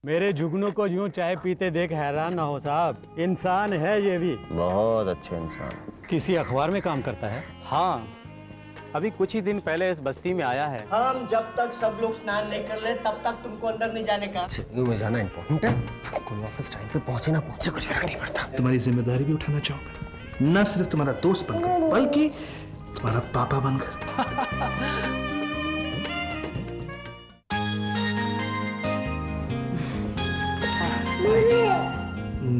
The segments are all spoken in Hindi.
मेरे जुगनू को यूं चाय पीते देख हैरान ना हो साहब, इंसान है ये भी। बहुत अच्छे इंसान। किसी अखबार में काम करता है? हाँ, अभी कुछ ही दिन पहले इस बस्ती में आया है। हम जब तक सब लोग स्नान नहीं कर ले तब तक तुमको अंदर नहीं जाने का। में जाना इम्पोर्टेंट है। कोई ऑफिस टाइम पे पहुंचे ना पहुंचे कुछ फर्क नहीं पड़ता। तुम्हारी जिम्मेदारी भी उठाना चाहूंगा, न सिर्फ तुम्हारा दोस्त बनकर बल्कि तुम्हारा पापा बनकर।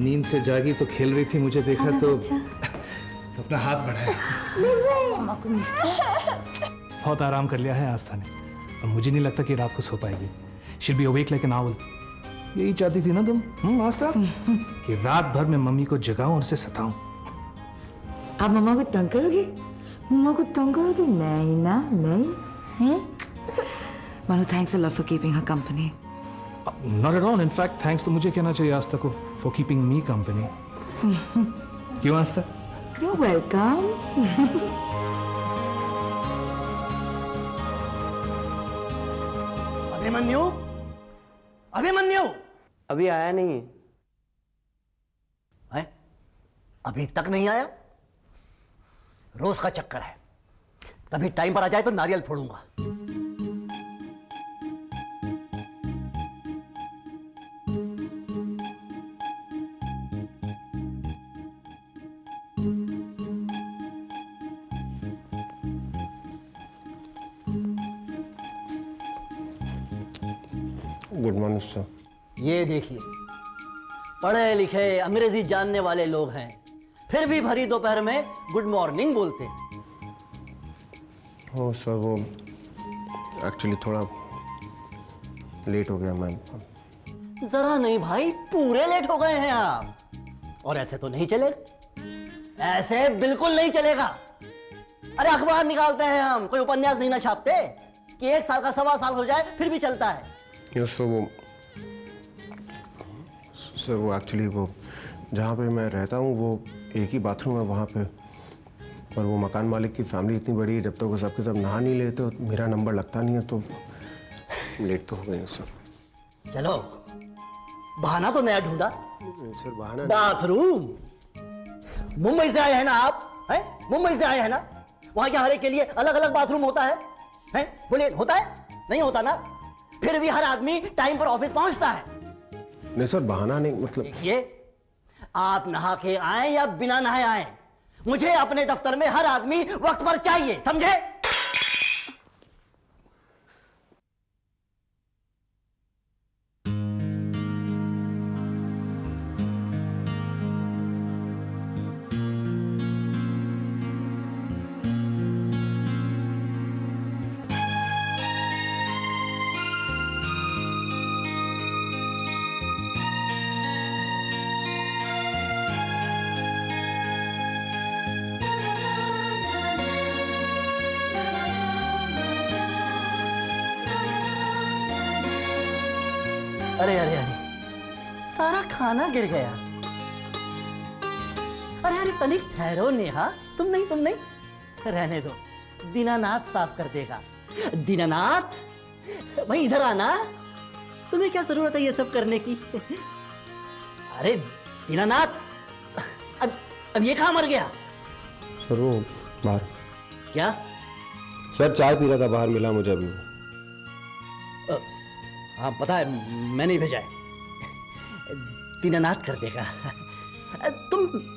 नींद से जागी तो खेल रही थी, मुझे देखा तो अपना हाथ बढ़ाया। बहुत आराम कर लिया है आस्था ने, अब मुझे नहीं लगता कि रात को सो पाएगी। She'll be awake like an owl। यही चाहती थी ना तुम आस्था कि रात भर मैं मम्मी को जगाऊं और उसे सताऊं। आप मम्मा को तंग करोगे? मम्मा को तंग करोगे? नहीं ना, नहीं। Manu, thanks a lot for keeping her company. Not at all. In fact, thanks तो मुझे कहना चाहिए आस्था को for keeping me company। क्यों आस्था? You're welcome। अभिमन्यु, अभिमन्यु अभी आया नहीं है? अभी तक नहीं आया? रोज का चक्कर है, कभी टाइम पर आ जाए तो नारियल फोड़ूंगा। Good morning sir. ये देखिए, पढ़े लिखे अंग्रेजी जानने वाले लोग हैं, फिर भी भरी दोपहर में गुड मॉर्निंग बोलते हैं। हो सर, वो एक्चुअली थोड़ा लेट हो गया मैम। जरा नहीं भाई, पूरे लेट हो गए हैं आप। और ऐसे तो नहीं चलेगा, ऐसे बिल्कुल नहीं चलेगा। अरे अखबार निकालते हैं हम, कोई उपन्यास नहीं ना छापते कि 1 साल का 1.25 साल हो जाए फिर भी चलता है। यस सर, वो एक्चुअली वो जहाँ पे मैं रहता हूँ वो एक ही बाथरूम है वहाँ पे, और वो मकान मालिक की फैमिली इतनी बड़ी है, जब तक वो सबके सब नहा नहीं लेते तो मेरा नंबर लगता नहीं है, तो लेट तो हो गए सर। चलो, बहाना तो नया ढूंढा। सर बहाना बाथरूम? मुंबई से आए हैं ना आप? हैं? मुंबई से आए हैं ना? वहां क्या हर एक के लिए अलग अलग बाथरूम होता है? हैं? बोलिए, होता है? नहीं होता ना? फिर भी हर आदमी टाइम पर ऑफिस पहुंचता है। नहीं सर, बहाना नहीं, मतलब देखिए, आप नहा के आए या बिना नहाए आए, मुझे अपने दफ्तर में हर आदमी वक्त पर चाहिए, समझे? अरे अरे अरे, सारा खाना गिर गया। अरे अरे, तनिक ठहरो नेहा, तुम नहीं, रहने दो, दीनानाथ साफ कर देगा। दीनानाथ, भाई इधर आना, तुम्हें क्या जरूरत है ये सब करने की? अरे दीनानाथ, अब ये कहाँ मर गया? सर वो बाहर। क्या? सर चाय पी रहा था, बाहर मिला मुझे अभी। हाँ पता है, मैंने ही भेजा है। दीनानाथ कर देगा।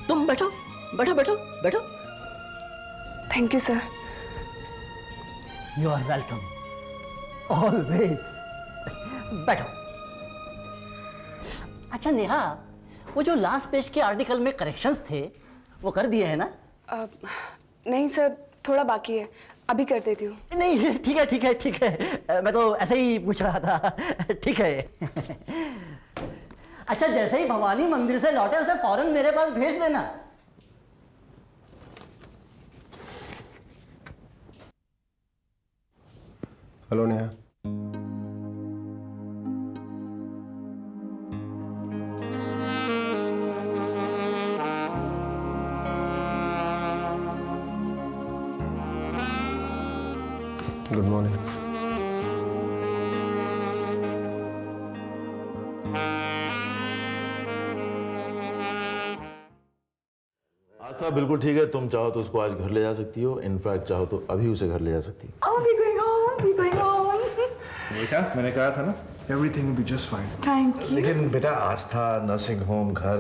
तुम बैठो बैठो बैठो बैठो। Thank you sir. You are welcome, always. बैठो। अच्छा नेहा, वो जो लास्ट पेज के आर्टिकल में करेक्शंस थे वो कर दिए हैं ना? नहीं सर, थोड़ा बाकी है, अभी कर देती हूँ। नहीं, ठीक है, मैं तो ऐसे ही पूछ रहा था। ठीक है। अच्छा, जैसे ही भवानी मंदिर से लौटे उसे फौरन मेरे पास भेज देना। Hello Neha. Good morning. Astha बिल्कुल ठीक है, तुम चाहो तो उसको आज घर ले जा सकती हो, इनफैक्ट चाहो तो अभी उसे घर ले जा सकती हो। Oh, we're going home. We're going home. देखा, मैंने कहा था ना, everything will be just fine. Thank you. लेकिन बेटा आस्था, नर्सिंग होम, घर,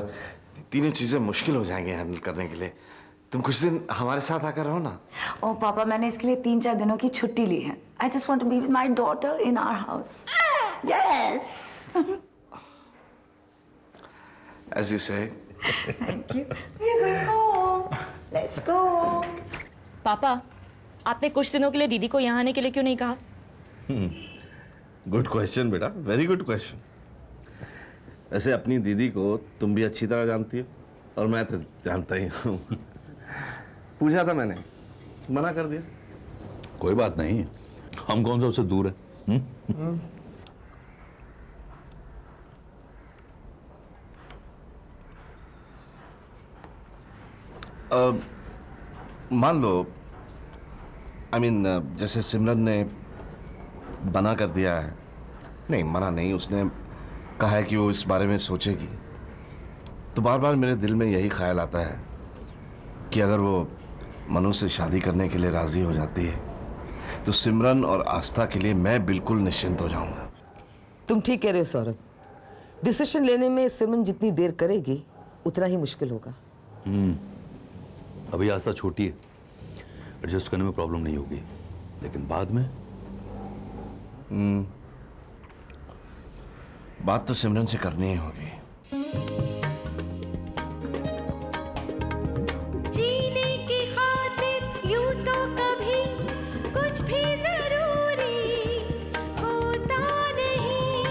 तीनों चीजें मुश्किल हो जाएंगे हैंडल करने के लिए। तुम कुछ दिन हमारे साथ आकर रहो ना। ओ पापा, मैंने इसके लिए 3-4 दिनों की छुट्टी ली है. I just want to be with my daughter in our house. Yes. As you say. Thank you. We're going home. Let's go. पापा, आपने कुछ दिनों के लिए दीदी को यहाँ आने के लिए क्यों नहीं कहा? गुड क्वेश्चन बेटा, वेरी गुड क्वेश्चन। वैसे अपनी दीदी को तुम भी अच्छी तरह जानती हो और मैं तो जानता ही हूँ। पूछा था मैंने, मना कर दिया। कोई बात नहीं, हम कौन सा उससे दूर है। मान लो जैसे सिमरन ने मना कर दिया है, नहीं मना नहीं, उसने कहा है कि वो इस बारे में सोचेगी, तो बार बार मेरे दिल में यही ख्याल आता है कि अगर वो मनु से शादी करने के लिए राजी हो जाती है तो सिमरन और आस्था के लिए मैं बिल्कुल निश्चिंत हो जाऊंगा। तुम ठीक कह रहे हो सौरभ, डिसीजन लेने में सिमरन जितनी देर करेगी उतना ही मुश्किल होगा। अभी आस्था छोटी है, एडजस्ट करने में प्रॉब्लम नहीं होगी, लेकिन बाद में बात तो सिमरन से करनी ही होगी। जीने की खातिर यूं तो कभी कुछ भी जरूरी होता नहीं,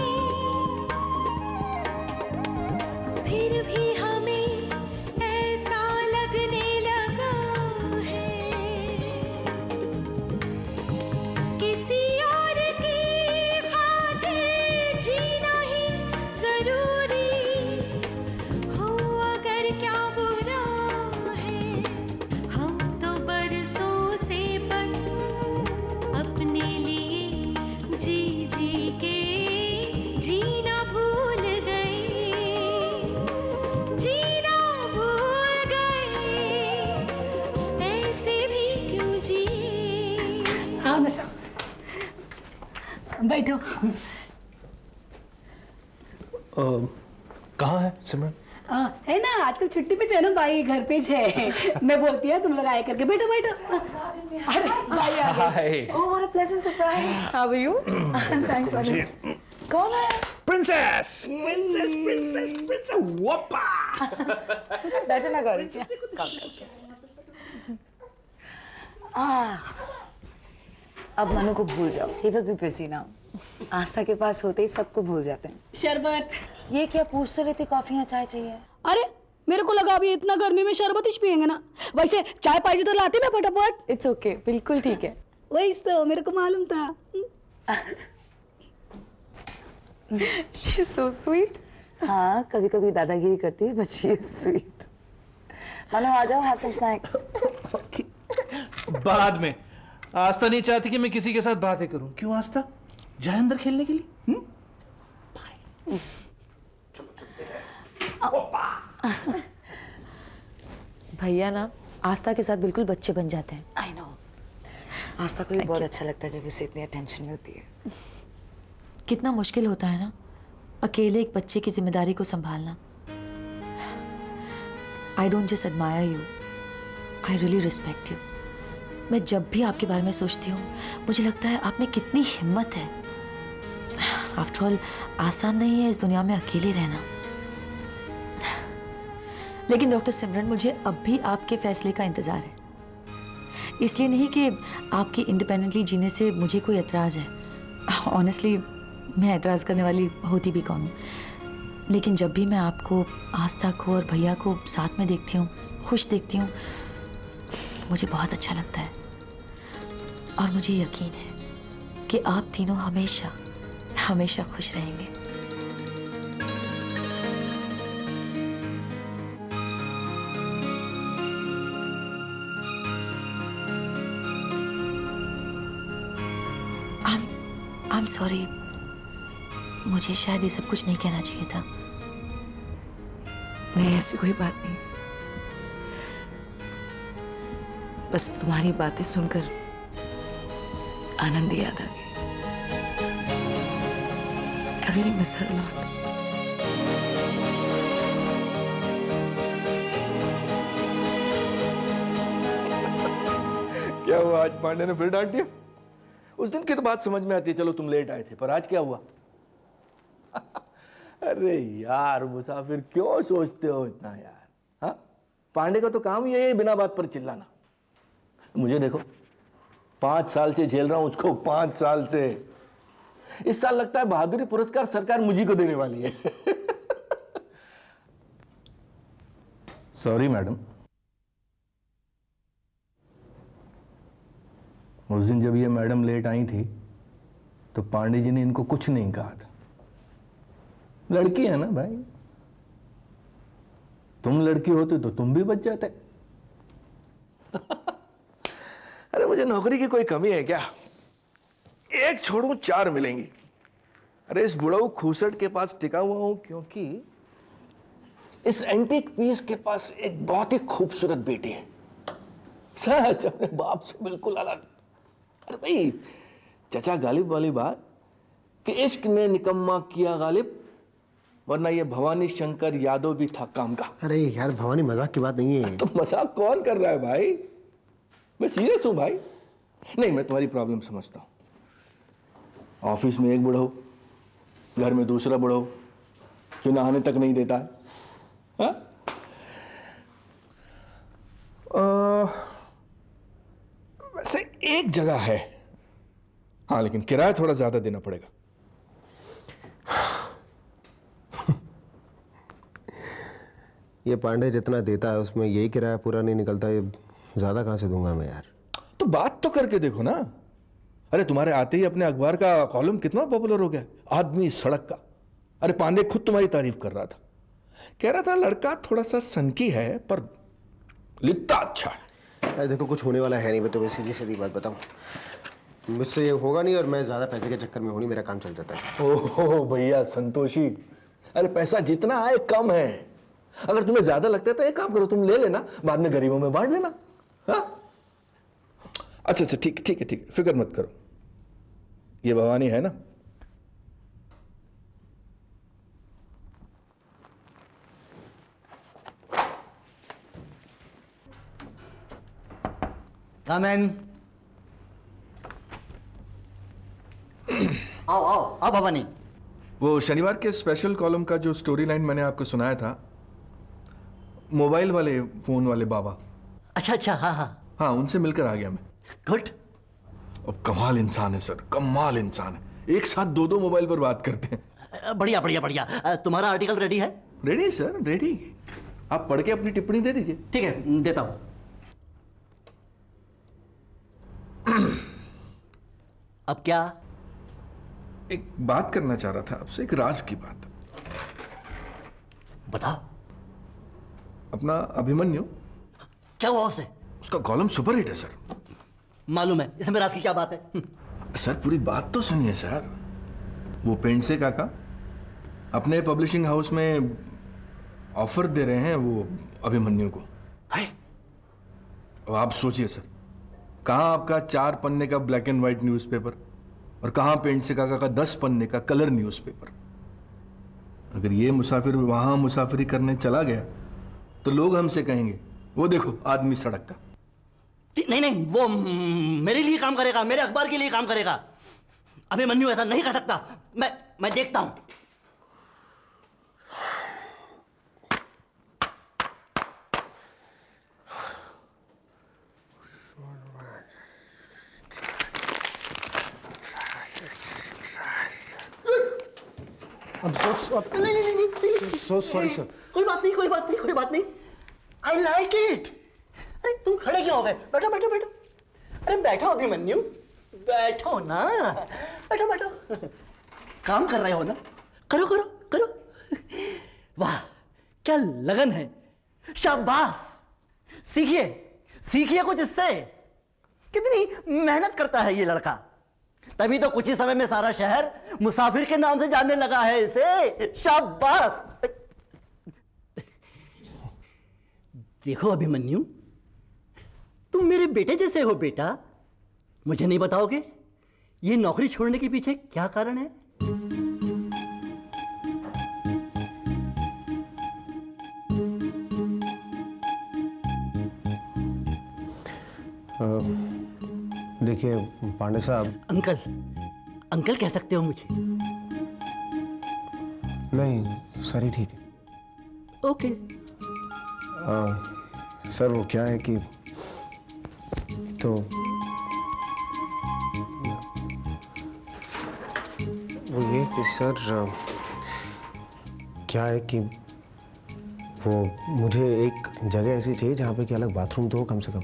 फिर भी हमें ऐसा लगने लगा है किसी और की खातिर जीना ही जरूरी हो, अगर क्या बुरा है। हम तो बरसों से बस अपने लिए जी जी के जीना भूल गए, जीना भूल गए, ऐसे भी क्यों जिए। हाँ नशा, बैठो। कहाँ है सिमरन? है ना, आजकल छुट्टी पे है ना भाई, घर पे है। मैं बोलती है तुम लोग आए करके बैठो बैठो। अरे भाई आ गए। Oh, what a pleasant surprise. How are you? Thanks, Vani. कौन है? Princess, princess, princess, princess, whoopah! बैठो ना गौरी जी। अब मनु को भूल जाओ, he will be busy now. आस्था के पास होते ही सबको भूल जाते हैं। शरबत। ये क्या पूछ तो लेती, कॉफी या चाय चाहिए? अरे मेरे को लगा अभी इतना गर्मी में शरबत ही पियेंगे ना, वैसे चाय पाई तो लाती मैं फटाफट। इट्स ओके, बिल्कुल ठीक है। वही तो मेरे को मालूम था। She's so sweet. हाँ, कभी कभी दादागिरी करती है, but she is sweet. Manu आ जाओ, have some snacks. बाद में। आस्था नहीं चाहती कि मैं किसी के साथ बातें करूं। क्यों आस्था? जाए अंदर खेलने के लिए? भैया ना आस्था के साथ बिल्कुल बच्चे बन जाते हैं। I know. आस्था को भी बहुत अच्छा लगता है जब उसे इतनी अटेंशन मिलती है। कितना मुश्किल होता है ना अकेले एक बच्चे की जिम्मेदारी को संभालना। I don't just admire you, I really respect you. मैं जब भी आपके बारे में सोचती हूँ मुझे लगता है आप में कितनी हिम्मत है। आफ्टर ऑल आसान नहीं है इस दुनिया में अकेले रहना। लेकिन डॉक्टर सिमरन, मुझे अब भी आपके फैसले का इंतज़ार है। इसलिए नहीं कि आपकी इंडिपेंडेंटली जीने से मुझे कोई एतराज़ है। ऑनेस्टली मैं एतराज़ करने वाली होती भी कौन हूँ, लेकिन जब भी मैं आपको, आस्था को और भैया को साथ में देखती हूँ, खुश देखती हूँ, मुझे बहुत अच्छा लगता है। और मुझे यकीन है कि आप तीनों हमेशा हमेशा खुश रहेंगे। I'm sorry, मुझे शायद ये सब कुछ नहीं कहना चाहिए था। नहीं, ऐसी कोई बात नहीं। बस तुम्हारी बातें सुनकर आनंद याद आ गई। I really miss her a lot. क्या हुआ आज पांडे ने फिर डांट दिया? उस दिन की तो बात समझ में आती है, चलो तुम लेट आए थे, पर आज क्या हुआ? अरे यार मुसाफिर क्यों सोचते हो इतना यार? हाँ, पांडे का तो काम ही है बिना बात पर चिल्लाना। मुझे देखो 5 साल से झेल रहा हूं उसको, 5 साल से। इस साल लगता है बहादुरी पुरस्कार सरकार मुझी को देने वाली है। Sorry madam. उस दिन जब ये मैडम लेट आई थी तो पांडे जी ने इनको कुछ नहीं कहा था। लड़की है ना भाई, तुम लड़की होती तो तुम भी बच जाते। अरे मुझे नौकरी की कोई कमी है क्या? एक छोड़ू 4 मिलेंगी। अरे इस बुढ़ाऊ खूसट के पास टिका हुआ हूं क्योंकि इस एंटीक पीस के पास एक बहुत ही खूबसूरत बेटी है, सच अपने बाप से बिल्कुल अलग। अरे भाई चचा गालिब वाली बात कि इश्क ने निकम्मा किया गालिब, वरना ये भवानी शंकर यादव भी था काम का। अरे यार भवानी मजाक की बात नहीं है। तो मजाक कौन कर रहा है भाई? मैं सीरियस हूं भाई। नहीं, मैं तुम्हारी प्रॉब्लम समझता हूं। ऑफिस में एक बुढ़ऊ, घर में दूसरा बुढ़ऊ जो नहाने तक नहीं देता है। हाँ? वैसे एक जगह है, हाँ, लेकिन किराया थोड़ा ज्यादा देना पड़ेगा। ये पांडे जितना देता है उसमें यही किराया पूरा नहीं निकलता, ये ज्यादा कहां से दूंगा मैं यार? तो बात तो करके देखो ना। अरे तुम्हारे आते ही अपने अखबार का कॉलम कितना पॉपुलर हो गया, आदमी सड़क का। अरे पांडे खुद तुम्हारी तारीफ कर रहा था, कह रहा था लड़का थोड़ा सा सनकी है पर लिखता अच्छा है। अरे देखो कुछ होने वाला है नहीं, मैं तुम्हें सीधी सीधी बात बताऊं, मुझसे ये होगा नहीं और मैं ज्यादा पैसे के चक्कर में हूं नहीं, मेरा काम चल जाता है। ओहो भैया संतोषी, अरे पैसा जितना आए कम है। अगर तुम्हें ज्यादा लगता है तो एक काम करो, तुम ले लेना, बाद में गरीबों में बांट देना। हाँ? अच्छा अच्छा, ठीक ठीक है ठीक है, फिक्र मत करो। ये भवानी है ना? रामेन, आओ आओ आओ भवानी। वो शनिवार के स्पेशल कॉलम का जो स्टोरी लाइन मैंने आपको सुनाया था, मोबाइल वाले फोन वाले बाबा। अच्छा अच्छा, हाँ हाँ हाँ, उनसे मिलकर आ गया मैं। गुड। अब कमाल इंसान है सर, कमाल इंसान है। एक साथ 2 मोबाइल पर बात करते हैं। बढ़िया बढ़िया बढ़िया। तुम्हारा आर्टिकल रेडी है? Ready sir, ready. आप पढ़ के अपनी टिप्पणी दे दीजिए। ठीक है, देता हूं। अब क्या? एक बात करना चाह रहा था आपसे, एक राज की बात। बताओ। अपना अभिमन्यु, क्या हुआ उसे? उसका कॉलम सुपरहिट है सर। मालूम है, इसमें राज की क्या बात है? सर पूरी बात तो सुनिए सर। वो पेंडसे काका अपने पब्लिशिंग हाउस में ऑफर दे रहे हैं वो अभिमन्यु को। अब आप सोचिए सर, कहां आपका 4 पन्ने का ब्लैक एंड व्हाइट न्यूज़पेपर और कहां पेंडसे काका का 10 पन्ने का कलर न्यूज़पेपर। अगर ये मुसाफिर वहां मुसाफिरी करने चला गया तो लोग हमसे कहेंगे वो देखो आदमी सड़क का। नहीं नहीं, वो मेरे लिए काम करेगा, मेरे अखबार के लिए काम करेगा। अभिमन्यु ऐसा नहीं कर सकता। मैं देखता हूं। So sorry sir। कोई बात नहीं, कोई बात नहीं, कोई बात नहीं। I like it। अरे तुम खड़े क्यों हो गए? बैठो बैठो बैठो। अरे बैठो अभिमन्यु, बैठो ना, बैठो बैठो। काम कर रहे हो ना, करो करो करो। वाह क्या लगन है, शाबाश। सीखिए सीखिए कुछ इससे। कितनी मेहनत करता है ये लड़का। तभी तो कुछ ही समय में सारा शहर मुसाफिर के नाम से जानने लगा है इसे। शाबाश। देखो अभिमन्यु, तुम मेरे बेटे जैसे हो बेटा। मुझे नहीं बताओगे ये नौकरी छोड़ने के पीछे क्या कारण है? देखिए पांडे साहब। अंकल, अंकल कह सकते हो मुझे। नहीं सर ही ठीक है। ओके। सर वो क्या है कि तो वो ये कि सर क्या है कि वो मुझे एक जगह ऐसी चाहिए जहाँ पे कि अलग बाथरूम तो हो कम से कम,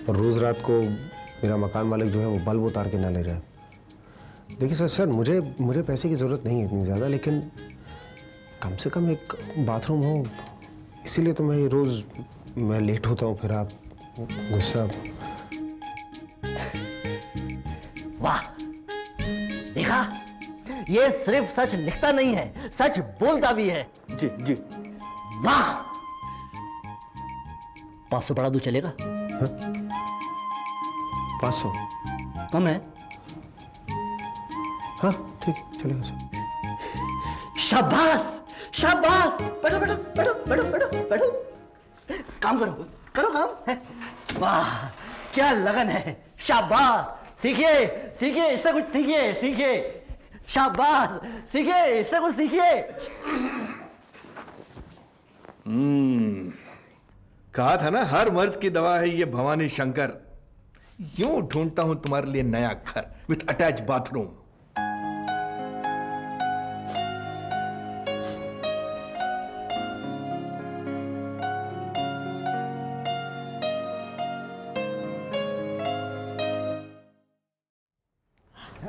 और रोज़ रात को मेरा मकान मालिक जो है वो बल्ब उतार के ना ले जाए। देखिए सर मुझे पैसे की ज़रूरत नहीं है इतनी ज़्यादा, लेकिन कम से कम एक बाथरूम हो, इसीलिए तो मैं रोज़ मैं लेट होता हूँ। फिर आप गुस्सा। वाह, देखा, ये सिर्फ सच लिखता नहीं है, सच बोलता भी है। जी जी। वाह, 500 बढ़ा दूं चलेगा? 500 कम है? हाँ ठीक है चलेगा सर। शाबाश शाबाश। बैठो बैठो बैठो बैठो बैठो बैठो। काम करो करो काम। वाह क्या लगन है। शाबाश। सीखिए सीखिए, इससे कुछ सीखिए सीखिए। शाबाश, सीखिए इससे कुछ सीखिए। कहा था ना हर मर्ज की दवा है ये भवानी शंकर। यूं ढूंढता हूं तुम्हारे लिए नया घर विथ अटैच बाथरूम।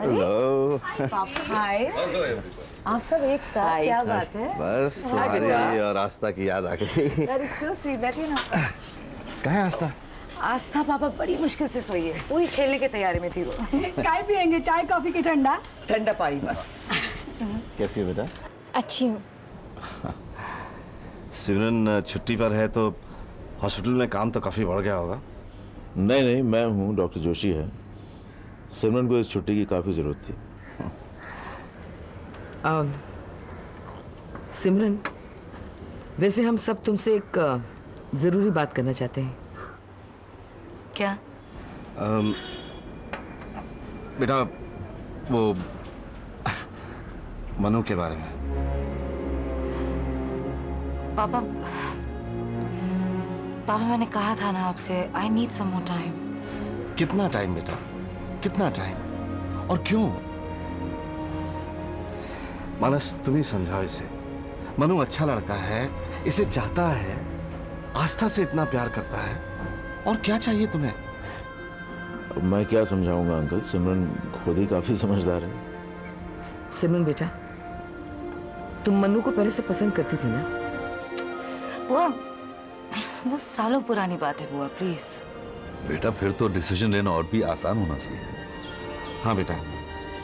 हेलो। हाय। आप सब एक साथ, क्या बात है? बस तुम्हारी और आस्था की याद आ गई। अरे सो स्वीट, बैठिए ना। कहाँ है आस्था? आस्था पापा बड़ी मुश्किल से सोई है, पूरी खेलने की तैयारी में थी वो। काय पियेंगे, चाय कॉफी की ठंडा? ठंडा पानी बस। कैसी हो बेटा? अच्छी हूँ। सिमरन छुट्टी पर है तो हॉस्पिटल में काम तो काफी बढ़ गया होगा। नहीं नहीं, मैं हूँ, डॉक्टर जोशी है। सिमरन को इस छुट्टी की काफी जरूरत थी। सिमरन, वैसे हम सब तुमसे एक जरूरी बात करना चाहते हैं। क्या? बेटा वो मनु के बारे में। पापा मैंने कहा था ना आपसे, I need some more time. कितना टाइम बेटा, कितना टाइम और क्यों? मानस तुम ही समझाओ इसे। मनु अच्छा लड़का है, इसे चाहता है, आस्था से इतना प्यार करता है, और क्या चाहिए तुम्हें? अब मैं क्या समझाऊंगा अंकल, सिमरन खुद ही काफी समझदार है। सिमरन बेटा, तुम मन्नू को पहले से पसंद करती थी ना? बुआ, वो सालों पुरानी बात है बुआ, प्लीज। बेटा फिर तो डिसीजन लेना और भी आसान होना चाहिए। हाँ बेटा,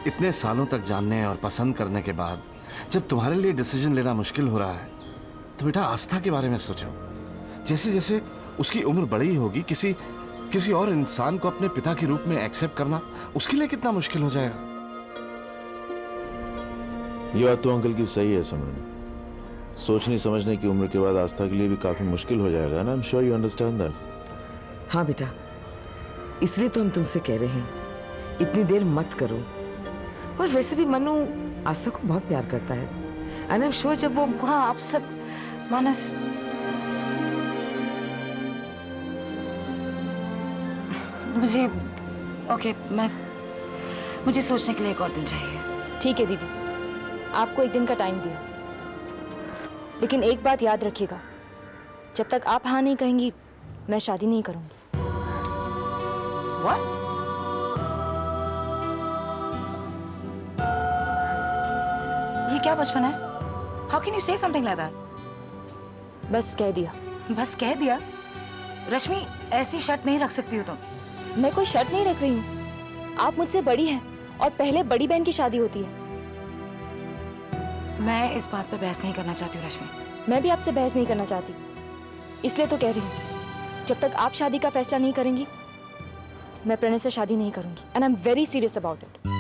इतने सालों तक जानने और पसंद करने के बाद जब तुम्हारे लिए डिसीजन लेना मुश्किल हो रहा है तो बेटा आस्था के बारे में सोचो। जैसे जैसे उसकी उम्र बड़ी होगी, किसी और इंसान को अपने पिता के रूप में एक्सेप्ट करना उसके लिए कितना मुश्किल हो जाएगा। ये बात तो अंकल की सही है सिमरन। सोचने समझने की उम्र के बाद आस्था के लिए भी काफी मुश्किल हो जाएगा ना। I am sure you understand that. हाँ बेटा, इसलिए तो हम तुमसे कह रहे हैं, इतनी देर मत करो। और वैसे भी मनु आस्था को बहुत प्यार करता है। एंड आई एम श्योर जब वो हाँ आप सब मानस, मुझे सोचने के लिए एक और दिन चाहिए। ठीक है दीदी, आपको एक दिन का टाइम दिया, लेकिन एक बात याद रखिएगा, जब तक आप हाँ नहीं कहेंगी मैं शादी नहीं करूंगी। What? ये क्या बचपन है? How can you say something like that? बस कह दिया। बस कह दिया? रश्मि, ऐसी शर्त नहीं रख सकती हो तुम। मैं कोई शर्त नहीं रख रही हूँ। आप मुझसे बड़ी हैं और पहले बड़ी बहन की शादी होती है। मैं इस बात पर बहस नहीं करना चाहती हूँ रश्मि। मैं भी आपसे बहस नहीं करना चाहती, इसलिए तो कह रही हूँ जब तक आप शादी का फैसला नहीं करेंगी मैं प्रणय से शादी नहीं करूंगी। And I am very serious about it.